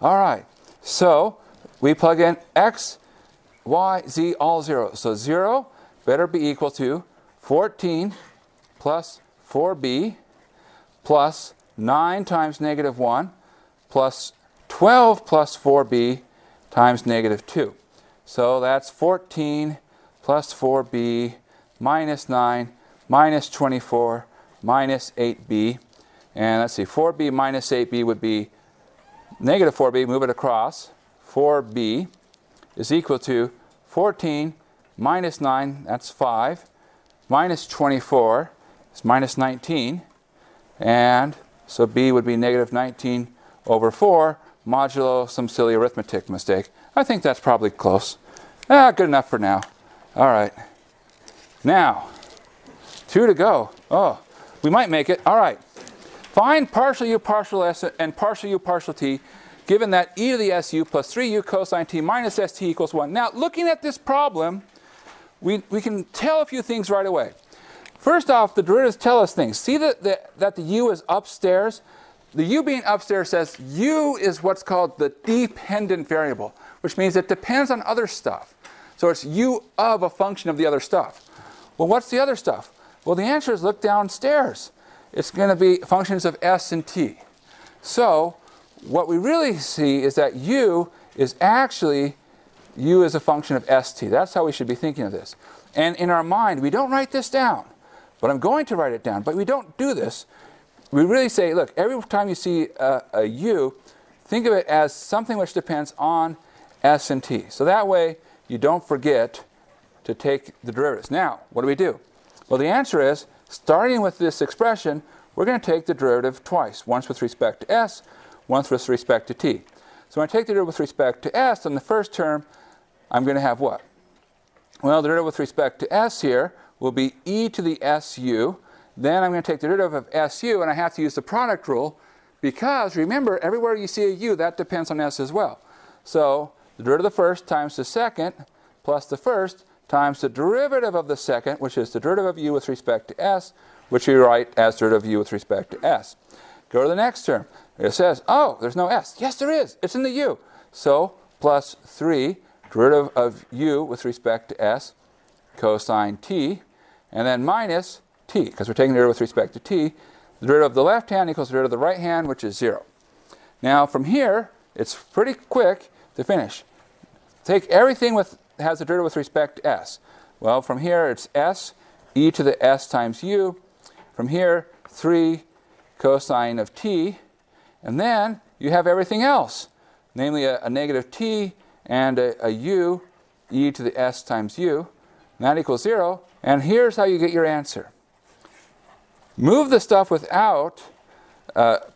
All right, so we plug in x, y, z, all 0. So 0 better be equal to 14 plus 4b plus 9 times negative 1 plus 12 plus 4b times negative 2. So that's 14 plus 4b minus 9 minus 24 minus 8b. And let's see, 4b minus 8b would be negative 4b, move it across. 4b is equal to 14 minus 9, that's 5, minus 24 is minus 19. And so b would be negative 19 over 4 modulo some silly arithmetic mistake. I think that's probably close. Good enough for now. All right. Now, 2 to go. Oh, we might make it. All right. Find partial u partial s and partial u partial t, given that e to the su plus 3u cosine t minus st equals 1. Now, looking at this problem, we can tell a few things right away. First off, the derivatives tell us things. See that the u is upstairs? The u being upstairs says u is what's called the dependent variable, which means it depends on other stuff. So it's u of a function of the other stuff. Well, what's the other stuff? Well, the answer is look downstairs. It's going to be functions of s and t. So what we really see is that u is actually u is a function of st. That's how we should be thinking of this. And in our mind, we don't write this down. But I'm going to write it down. But we don't do this. We really say, look, every time you see a u, think of it as something which depends on s and t. So that way, you don't forget to take the derivatives. Now, what do? Well, the answer is, starting with this expression, we're going to take the derivative twice. Once with respect to s, once with respect to t. So when I take the derivative with respect to s, in the first term, I'm going to have what? Well, the derivative with respect to s here will be e to the su. Then I'm going to take the derivative of su, and I have to use the product rule, because remember, everywhere you see a u, that depends on s as well. So the derivative of the first times the second plus the first times the derivative of the second, which is the derivative of u with respect to s, which we write as derivative of u with respect to s. Go to the next term. It says, oh, there's no s. Yes, there is. It's in the u. So plus 3 derivative of u with respect to s cosine t, and then minus t, because we're taking the derivative with respect to t. The derivative of the left hand equals the derivative of the right hand, which is 0. Now from here, it's pretty quick to finish. Take everything that has a derivative with respect to s. Well, from here it's s e to the s times u. From here, 3 cosine of t. And then you have everything else, namely a negative t and a u e to the s times u. And that equals 0. And here's how you get your answer. Move the stuff without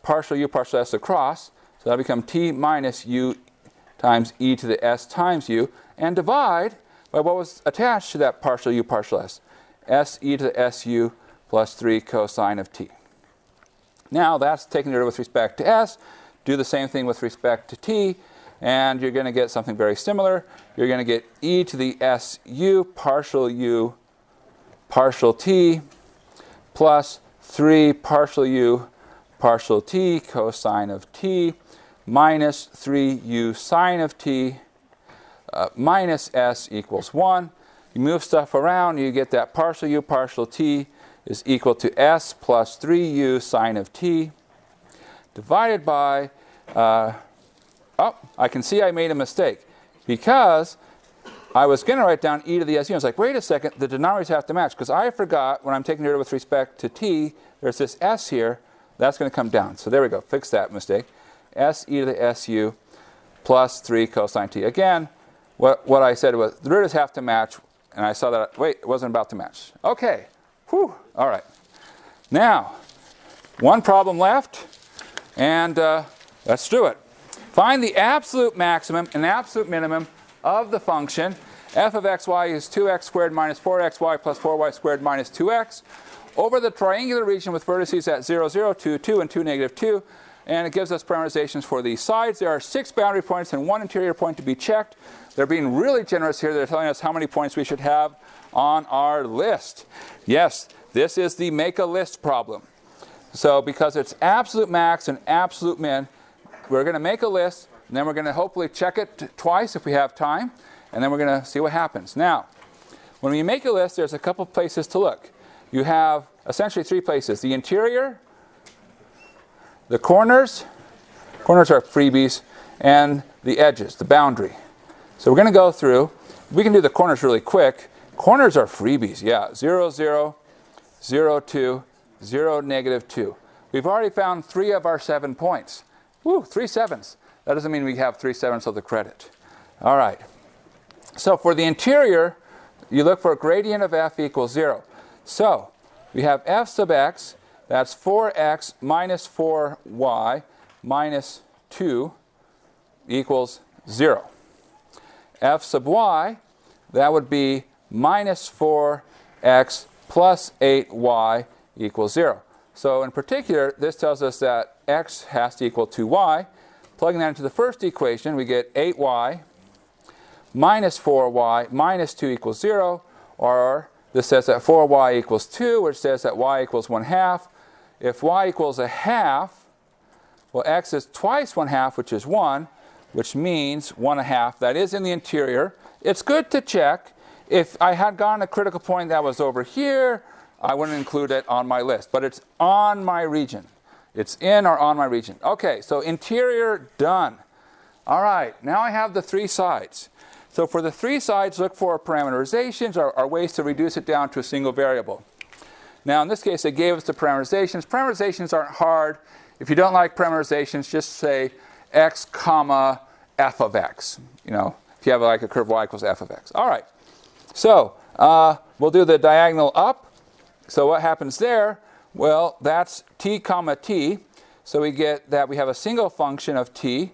partial u partial s across. So that'll become t minus u times e to the s times u. And divide by what was attached to that partial u partial s. S e to the su plus 3 cosine of t. Now that's taking the derivative with respect to s. Do the same thing with respect to t. And you're going to get something very similar. You're going to get e to the su partial t plus 3 partial u partial t cosine of t minus 3u sine of t minus s equals 1. You move stuff around, you get that partial u partial t is equal to s plus 3u sine of t divided by, I can see I made a mistake because I was going to write down e to the su. I was like, wait a second, the denominators have to match, because I forgot when I'm taking the derivative with respect to t, there's this s here, that's going to come down. So there we go, fix that mistake. S e to the su plus 3 cosine t. Again, what I said was the derivatives have to match, and I saw that, wait, it wasn't about to match. Okay, whew, all right. Now, one problem left, and let's do it. Find the absolute maximum and absolute minimum of the function f of xy is 2x squared minus 4xy plus 4y squared minus 2x over the triangular region with vertices at 0, 0, 2, 2, and 2, negative 2. And it gives us parameterizations for these sides. There are 6 boundary points and 1 interior point to be checked. They're being really generous here. They're telling us how many points we should have on our list. Yes, this is the make a list problem. So because it's absolute max and absolute min, we're going to make a list, and then we're going to hopefully check it twice if we have time, and then we're going to see what happens. Now, when we make a list, there's a couple places to look. You have essentially 3 places: the interior, the corners are freebies, and the edges, the boundary. So we're going to go through. We can do the corners really quick. Corners are freebies, yeah. 0, 0, 0, 2, 0, negative 2. We've already found 3 of our 7 points. Woo, 3 sevens. That doesn't mean we have 3 sevenths of the credit. All right. So for the interior, you look for a gradient of f equals 0. So we have f sub x, that's 4x minus 4y minus 2 equals 0. F sub y, that would be minus 4x plus 8y equals 0. So in particular, this tells us that x has to equal 2y. Plugging that into the first equation, we get 8y minus 4y minus 2 equals 0. Or this says that 4y equals 2, which says that y equals 1/2. If y equals 1/2, well, x is twice 1/2, which is 1, which means 1/2. That is in the interior. It's good to check. If I had gotten a critical point that was over here, I wouldn't include it on my list. But it's on my region. It's in or on my region. Okay, so interior, done. All right, now I have the 3 sides. So for the 3 sides, look for parameterizations or ways to reduce it down to a single variable. Now in this case, they gave us the parameterizations. Parameterizations aren't hard. If you don't like parameterizations, just say x comma f of x. You know, if you have like a curve y equals f of x. All right, so we'll do the diagonal up. So what happens there? Well, that's t comma t. So we get that we have a single function of t.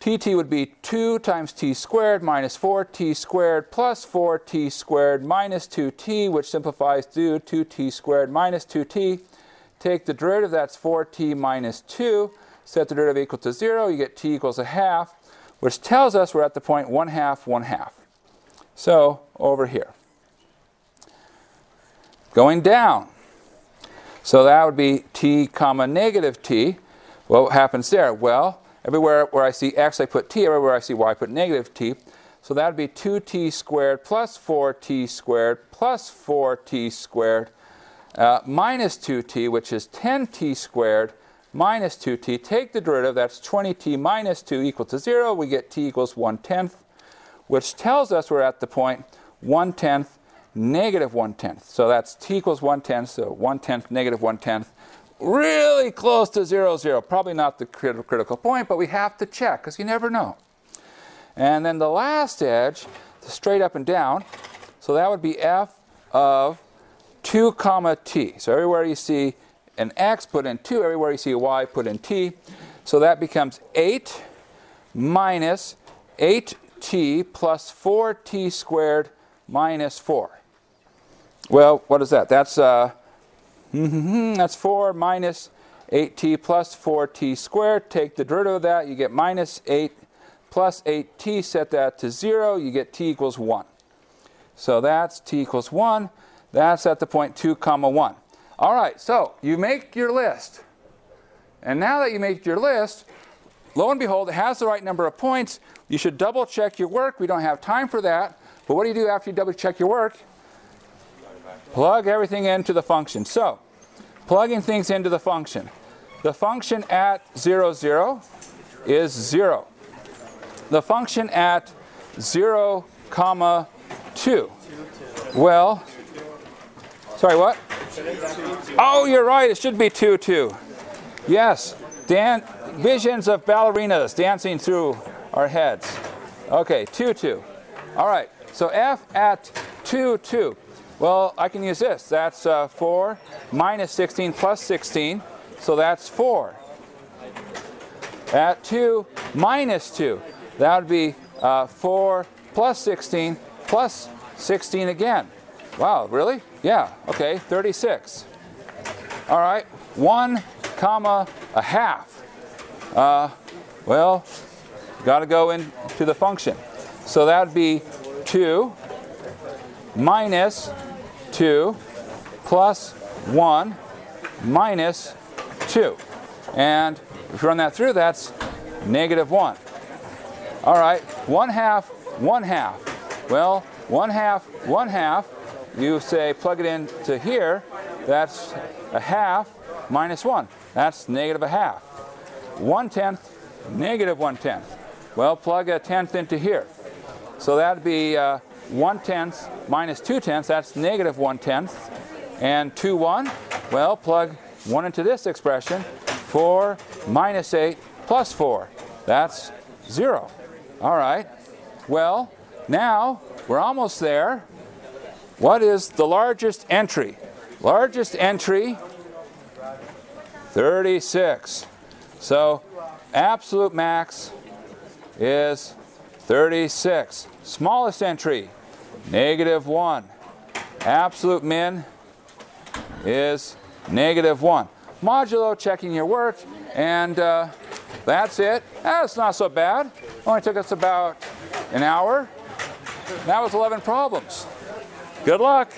Tt would be 2 times t squared minus 4t squared plus 4t squared minus 2t, which simplifies to 2t squared minus 2t. Take the derivative, that's 4t minus 2. Set the derivative equal to 0. You get t equals 1/2, which tells us we're at the point 1/2, 1/2. So over here. Going down. So that would be t comma negative t. What happens there? Well, everywhere where I see x, I put t. Everywhere I see y, I put negative t. So that would be 2t squared plus 4t squared plus 4t squared minus 2t, which is 10t squared minus 2t. Take the derivative, that's 20t minus 2 equal to 0. We get t equals 1/10, which tells us we're at the point 1/10, negative 1/10. So that's t equals 1/10, so 1/10, negative 1/10. Really close to 0, 0. Probably not the critical point, but we have to check because you never know. And then the last edge, straight up and down, so that would be f of 2 comma t. So everywhere you see an x, put in 2. Everywhere you see a y, put in t. So that becomes 8 minus 8t plus 4t squared minus 4. Well, what is that? That's 4 minus 8t plus 4t squared. Take the derivative of that. You get minus 8 plus 8t. Set that to 0. You get t equals 1. So that's t equals 1. That's at the point 2 comma 1. All right, so you make your list. And now that you make your list, lo and behold, it has the right number of points. You should double check your work. We don't have time for that. But what do you do after you double check your work? Plug everything into the function. So, plugging things into the function. The function at 0, 0 is 0. The function at 0, comma 2. Well, sorry, what? Oh, you're right. It should be 2, 2. Yes. Visions of ballerinas dancing through our heads. Okay, 2, 2. All right. So f at 2, 2. Well, I can use this. That's 4 minus 16 plus 16. So that's 4. At 2 minus 2. That would be 4 plus 16 plus 16 again. Wow, really? Yeah, okay, 36. All right, 1 comma a half. Well, got to go into the function. So that would be 2 minus 2 plus 1 minus 2. And if you run that through, that's negative 1. All right, 1/2, 1/2. Well, 1/2, 1/2. You say plug it into here. That's a half minus 1. That's negative a half. 1/10, negative 1/10. Well, plug a tenth into here. So that would be 1/10 minus 2/10. That's negative 1/10. And 2, 1. Well, plug 1 into this expression. 4 minus 8 plus 4. That's 0. All right. Well, now we're almost there. What is the largest entry? Largest entry, 36. So absolute max is 36. Smallest entry, negative 1. Absolute min is negative 1. Modulo, checking your work, and that's it. That's not so bad. Only took us about an hour. That was 11 problems. Good luck.